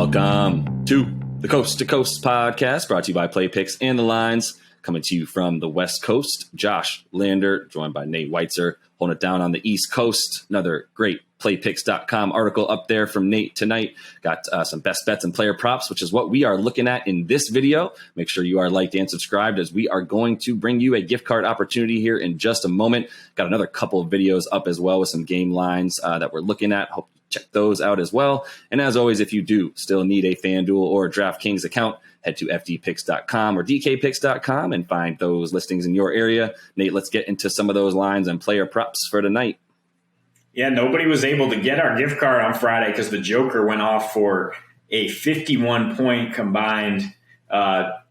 Welcome to the Coast to Coast podcast, brought to you by Play Picks and the Lines. Coming to you from the West Coast, Josh Lander, joined by Nate Weitzer, holding it down on the East Coast. Another great playpicks.com article up there from Nate tonight. Got some best bets and player props, which is what we are looking at in this video. Make sure you are liked and subscribed, as we are going to bring you a gift card opportunity here in just a moment. Got another couple of videos up as well with some game lines that we're looking at. Hope you check those out as well. And as always, if you do still need a FanDuel or a DraftKings account, head to fdpicks.com or dkpicks.com and find those listings in your area. Nate, let's get into some of those lines and player props for tonight. Yeah, nobody was able to get our gift card on Friday because the Joker went off for a 51-point combined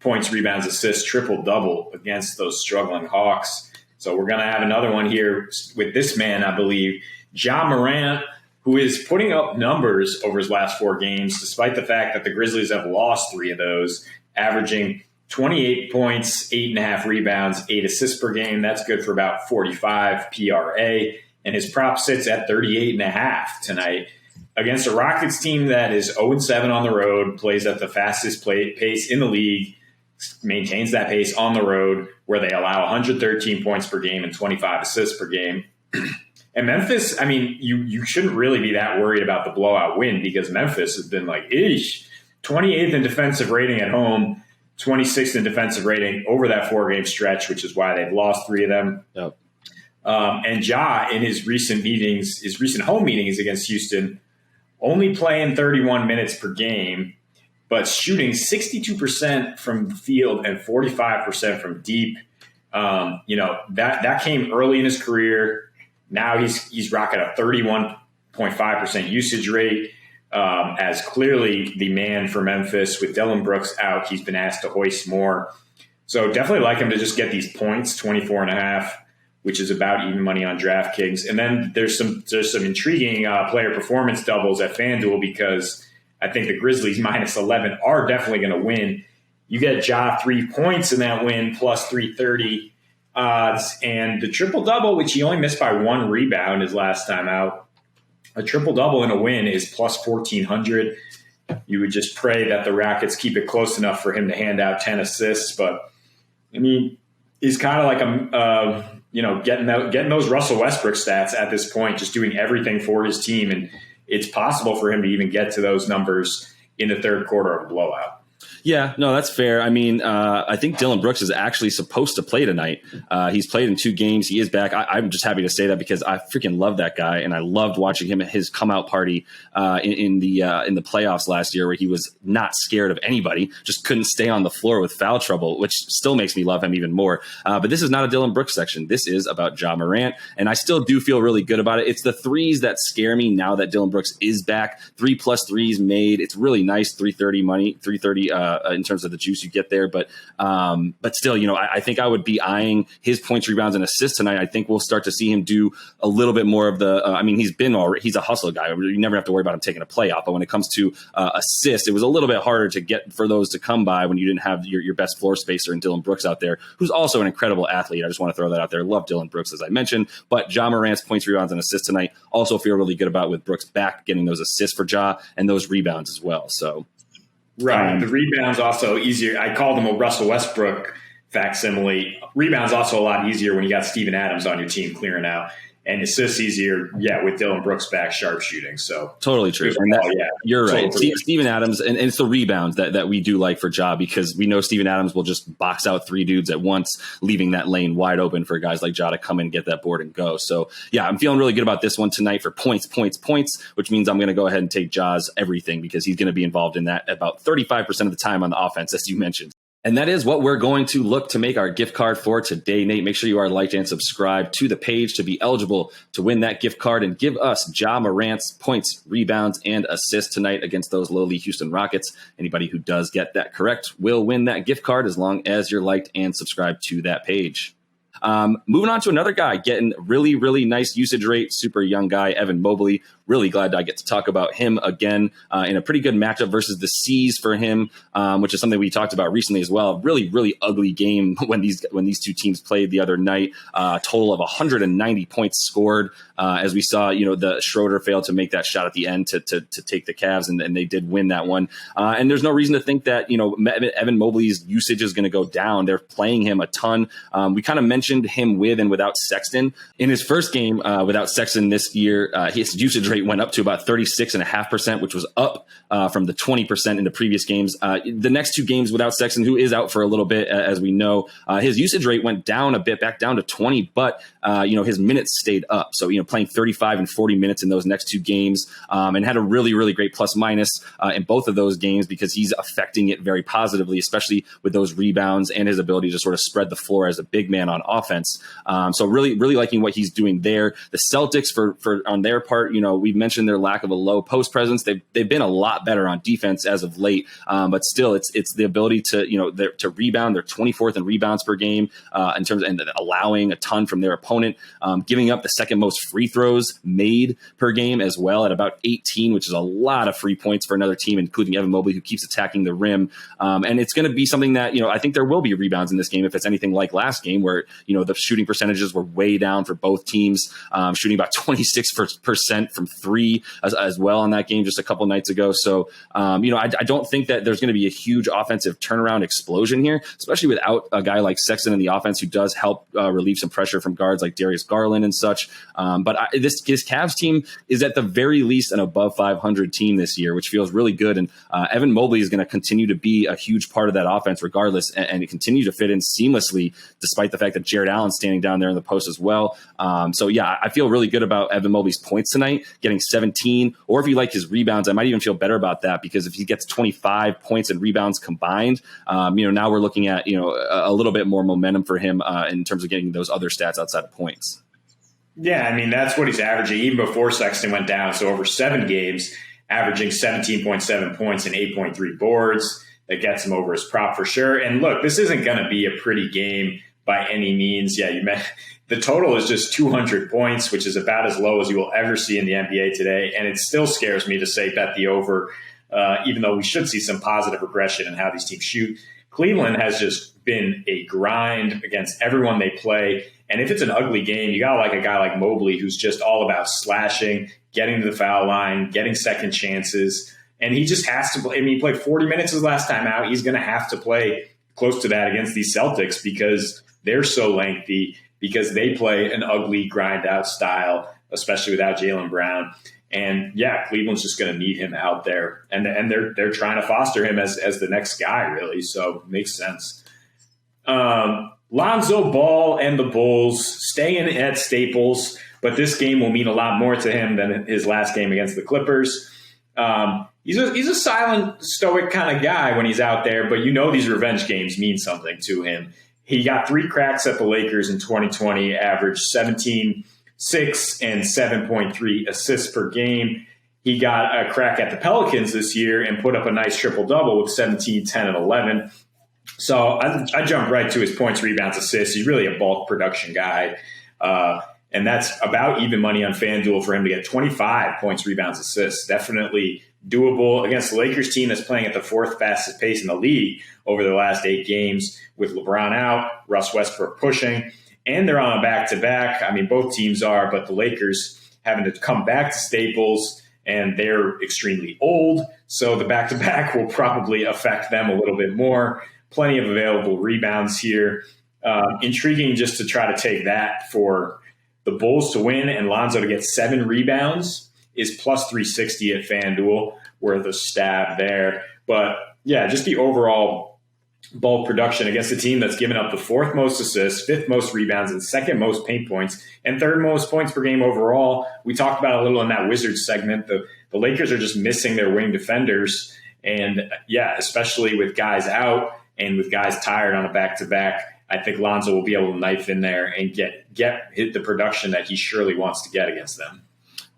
points, rebounds, assists, triple-double against those struggling Hawks. So we're going to have another one here with this man, I believe, Ja Morant, who is putting up numbers over his last 4 games, despite the fact that the Grizzlies have lost 3 of those, averaging 28 points, 8.5 rebounds, 8 assists per game. That's good for about 45 PRA. And his prop sits at 38.5 tonight against a Rockets team that is 0-7 on the road, plays at the fastest pace in the league, maintains that pace on the road, where they allow 113 points per game and 25 assists per game. And Memphis, I mean, you shouldn't really be that worried about the blowout win, because Memphis has been like, 28th in defensive rating at home, 26th in defensive rating over that 4-game stretch, which is why they've lost 3 of them. Yep. And Ja, in his recent home meetings against Houston, only playing 31 minutes per game, but shooting 62% from the field and 45% from deep. That came early in his career. Now he's rocking a 31.5% usage rate. As clearly the man for Memphis. With Dillon Brooks out, he's been asked to hoist more. So definitely like him to just get these points, 24.5, which is about even money on DraftKings. And then there's some intriguing player performance doubles at FanDuel, because I think the Grizzlies -11 are definitely going to win. You get Ja 3 points in that win, plus 330 odds, and the triple-double, which he only missed by 1 rebound his last time out. A triple-double in a win is plus 1,400. You would just pray that the Rockets keep it close enough for him to hand out 10 assists. But, I mean, he's kind of like getting those Russell Westbrook stats at this point, just doing everything for his team. And it's possible for him to even get to those numbers in the third quarter of a blowout. Yeah, no, that's fair. I mean, I think Dillon Brooks is actually supposed to play tonight. He's played in 2 games. He is back. I'm just happy to say that, because I freaking love that guy, and I loved watching him at his come out party in the playoffs last year, where he was not scared of anybody, just couldn't stay on the floor with foul trouble, which still makes me love him even more. But this is not a Dillon Brooks section. This is about Ja Morant, and I still do feel really good about it. It's the threes that scare me now that Dillon Brooks is back. 3+ threes made. It's really nice. 330 in terms of the juice you get there. But still, I think I would be eyeing his points, rebounds, and assists tonight. I think we'll start to see him do a little bit more of the, he's a hustle guy. You never have to worry about him taking a playoff. But when it comes to assists, it was a little bit harder to get for those to come by when you didn't have your best floor spacer in Dillon Brooks out there, who's also an incredible athlete. I just want to throw that out there. Love Dillon Brooks, as I mentioned. But Ja Morant's points, rebounds, and assists tonight also feel really good about, with Brooks back, getting those assists for Ja and those rebounds as well. So, right. The rebounds also easier. I called him a Russell Westbrook facsimile. Rebounds also a lot easier when you got Steven Adams on your team clearing out. And assists easier, with Dillon Brooks back, sharpshooting. So totally true. You're right. Steven Adams, and it's the rebounds that we do like for Ja, because we know Steven Adams will just box out 3 dudes at once, leaving that lane wide open for guys like Ja to come in, get that board, and go. So, I'm feeling really good about this one tonight for points, which means I'm going to go ahead and take Ja's everything, because he's going to be involved in that about 35% of the time on the offense, as you mentioned. And that is what we're going to look to make our gift card for today. Nate, make sure you are liked and subscribed to the page to be eligible to win that gift card, and give us Ja Morant's points, rebounds, and assists tonight against those lowly Houston Rockets. Anybody who does get that correct will win that gift card, as long as you're liked and subscribed to that page. Moving on to another guy getting really, really nice usage rate, super young guy, Evan Mobley. Really glad I get to talk about him again in a pretty good matchup versus the C's for him, which is something we talked about recently as well. Really, really ugly game when these two teams played the other night. Total of 190 points scored. As we saw, the Schroeder failed to make that shot at the end to take the Cavs, and they did win that one. And there's no reason to think that Evan Mobley's usage is going to go down. They're playing him a ton. We kind of mentioned him with and without Sexton. In his first game without Sexton this year, his usage rate went up to about 36.5%, which was up from the 20% in the previous games. The next two games without Sexton, who is out for a little bit, as we know, his usage rate went down a bit, back down to 20, but his minutes stayed up. So, playing 35 and 40 minutes in those next two games, and had a really, really great plus minus in both of those games because he's affecting it very positively, especially with those rebounds and his ability to sort of spread the floor as a big man on offense. So really, really liking what he's doing there. The Celtics, for on their part, we've mentioned their lack of a low post presence. They've been a lot better on defense as of late, but still, it's the ability to rebound. They're 24th in rebounds per game in terms of, and allowing a ton from their opponent, giving up the second most free throws made per game as well at about 18, which is a lot of free points for another team, including Evan Mobley, who keeps attacking the rim. And it's going to be something that, I think there will be rebounds in this game if it's anything like last game where, the shooting percentages were way down for both teams, shooting about 26% from three as well in that game just a couple nights ago. So, I don't think that there's going to be a huge offensive turnaround explosion here, especially without a guy like Sexton in the offense who does help relieve some pressure from guards like Darius Garland and such. But this Cavs team is at the very least an above 500 team this year, which feels really good. And Evan Mobley is going to continue to be a huge part of that offense regardless, and continue to fit in seamlessly, despite the fact that Jared Allen's standing down there in the post as well. So yeah, I feel really good about Evan Mobley's points tonight, getting 17, or if you like his rebounds, I might even feel better about that because if he gets 25 points and rebounds combined, now we're looking at, a little bit more momentum for him in terms of getting those other stats outside of points. Yeah, I mean, that's what he's averaging even before Sexton went down. So over 7 games, averaging 17.7 points and 8.3 boards. That gets him over his prop for sure. And look, this isn't going to be a pretty game by any means. Yeah, the total is just 200 points, which is about as low as you will ever see in the NBA today. And it still scares me to say bet the over, even though we should see some positive regression in how these teams shoot. Cleveland has just been a grind against everyone they play. And if it's an ugly game, you got to like a guy like Mobley, who's just all about slashing, getting to the foul line, getting second chances. And he just has to play. I mean, he played 40 minutes his last time out. He's going to have to play close to that against these Celtics because they're so lengthy, because they play an ugly grind out style, especially without Jaylen Brown. And yeah, Cleveland's just going to need him out there, and they're trying to foster him as the next guy, really. So it makes sense. Lonzo Ball and the Bulls staying at Staples, but this game will mean a lot more to him than his last game against the Clippers. He's a silent, stoic kind of guy when he's out there, but these revenge games mean something to him. He got 3 cracks at the Lakers in 2020, averaged 17, 6, and 7.3 assists per game. He got a crack at the Pelicans this year and put up a nice triple-double with 17, 10, and 11. So I jumped right to his points, rebounds, assists. He's really a bulk production guy. And that's about even money on FanDuel for him to get 25 points, rebounds, assists. Definitely doable against the Lakers team that's playing at the 4th fastest pace in the league over the last 8 games with LeBron out, Russ Westbrook pushing, and they're on a back-to-back. I mean, both teams are, but the Lakers having to come back to Staples, and they're extremely old, so the back-to-back will probably affect them a little bit more. Plenty of available rebounds here. Intriguing just to try to take that for the Bulls to win and Lonzo to get 7 rebounds is plus 360 at FanDuel, worth a stab there. But yeah, just the overall bulk production against a team that's given up the 4th most assists, 5th most rebounds, and 2nd most paint points, and 3rd most points per game overall. We talked about a little in that Wizards segment. The Lakers are just missing their wing defenders. And yeah, especially with guys out and with guys tired on a back-to-back, I think Lonzo will be able to knife in there and get hit the production that he surely wants to get against them.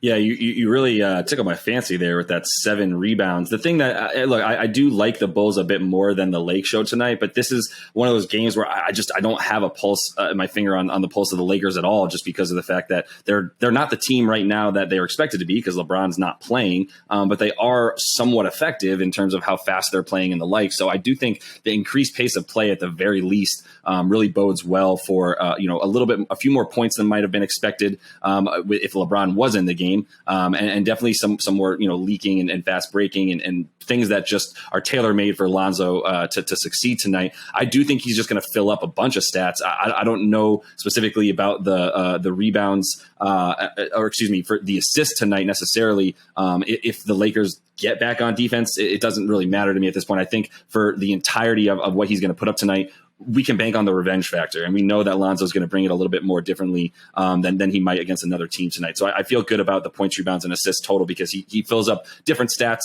Yeah, you really tickled my fancy there with that 7 rebounds. The thing that, I do like the Bulls a bit more than the Lake show tonight, but this is one of those games where I don't have a pulse, my finger on the pulse of the Lakers at all, just because of the fact that they're not the team right now that they're expected to be because LeBron's not playing, but they are somewhat effective in terms of how fast they're playing and the like. So I do think the increased pace of play at the very least really bodes well for a few more points than might have been expected if LeBron was in the game. And definitely some more leaking and fast breaking and things that just are tailor made for Lonzo to succeed tonight. I do think he's just going to fill up a bunch of stats. I don't know specifically about the rebounds for the assists tonight necessarily. If the Lakers get back on defense, it doesn't really matter to me at this point. I think for the entirety of what he's going to put up tonight, we can bank on the revenge factor, and we know that Lonzo's going to bring it a little bit more differently than he might against another team tonight. So I feel good about the points, rebounds, and assists total because he fills up different stats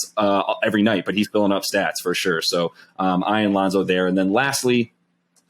every night, but he's filling up stats for sure. So I and Lonzo there. And then lastly,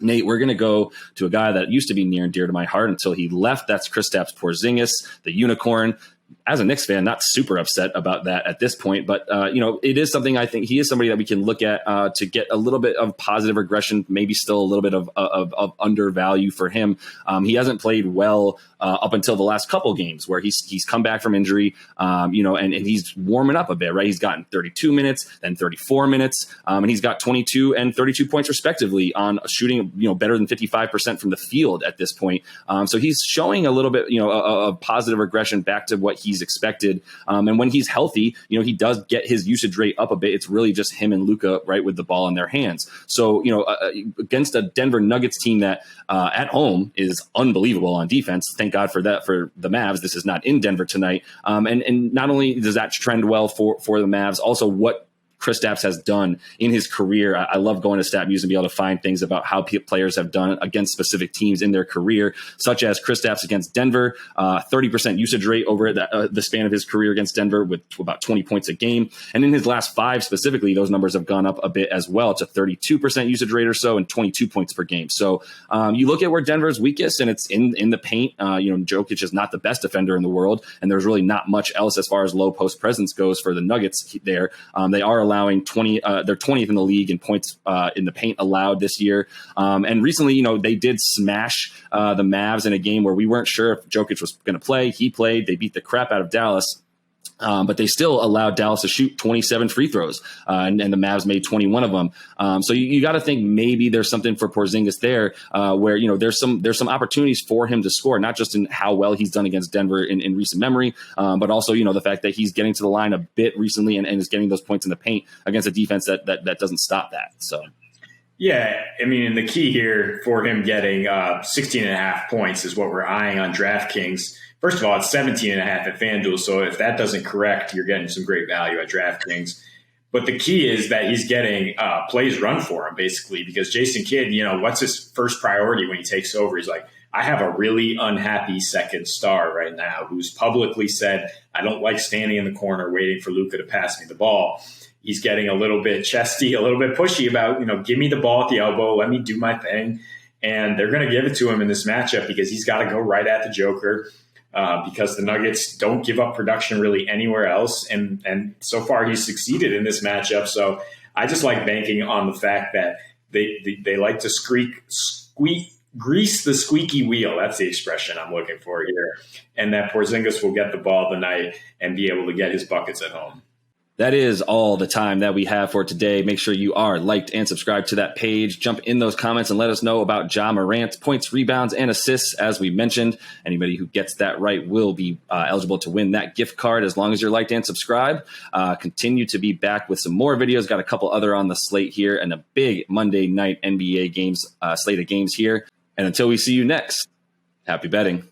Nate, we're going to go to a guy that used to be near and dear to my heart until he left. That's Kristaps Porzingis, the unicorn. As a Knicks fan, not super upset about that at this point, but it is something. I think he is somebody that we can look at to get a little bit of positive regression, maybe still a little bit of undervalue for him. He hasn't played well up until the last couple games where he's come back from injury, and he's warming up a bit, right? He's gotten 32 minutes, then 34 minutes, and he's got 22 and 32 points respectively on shooting, better than 55% from the field at this point. So he's showing a little bit, a positive regression back to what he's expected. And when he's healthy, he does get his usage rate up a bit. It's really just him and Luka, right, with the ball in their hands. So, against a Denver Nuggets team that at home is unbelievable on defense. Thank God for that for the Mavs. This is not in Denver tonight. And not only does that trend well for the Mavs, also what Kristaps has done in his career. I love going to StatMuse and be able to find things about how players have done against specific teams in their career, such as Kristaps against Denver, 30% usage rate over the span of his career against Denver with about 20 points a game. And in his last 5 specifically, those numbers have gone up a bit as well to 32% usage rate or so and 22 points per game. So you look at where Denver's weakest, and it's in the paint. Jokic is not the best defender in the world, and there's really not much else as far as low post presence goes for the Nuggets there. They are allowing they're 20th in the league in points in the paint allowed this year. And recently, they did smash the Mavs in a game where we weren't sure if Jokic was going to play. He played. They beat the crap out of Dallas. But they still allowed Dallas to shoot 27 free throws, and the Mavs made 21 of them. So you got to think maybe there's something for Porzingis there, where there's some opportunities for him to score, not just in how well he's done against Denver in recent memory, but also the fact that he's getting to the line a bit recently and is getting those points in the paint against a defense that doesn't stop that. So. Yeah, I mean, and the key here for him getting 16.5 points is what we're eyeing on DraftKings. First of all, it's 17.5 at FanDuel, so if that doesn't correct, you're getting some great value at DraftKings. But the key is that he's getting plays run for him, basically, because Jason Kidd, what's his first priority when he takes over? He's like, I have a really unhappy second star right now who's publicly said, I don't like standing in the corner waiting for Luka to pass me the ball. He's getting a little bit chesty, a little bit pushy about, give me the ball at the elbow, let me do my thing. And they're going to give it to him in this matchup because he's got to go right at the Joker. Because the Nuggets don't give up production really anywhere else. And so far he's succeeded in this matchup. So I just like banking on the fact that they like to grease the squeaky wheel. That's the expression I'm looking for here. And that Porzingis will get the ball tonight and be able to get his buckets at home. That is all the time that we have for today. Make sure you are liked and subscribed to that page. Jump in those comments and let us know about Ja Morant, points, rebounds, and assists. As we mentioned, anybody who gets that right will be eligible to win that gift card as long as you're liked and subscribed. Continue to be back with some more videos. Got a couple other on the slate here and a big Monday night NBA games slate of games here. And until we see you next, happy betting.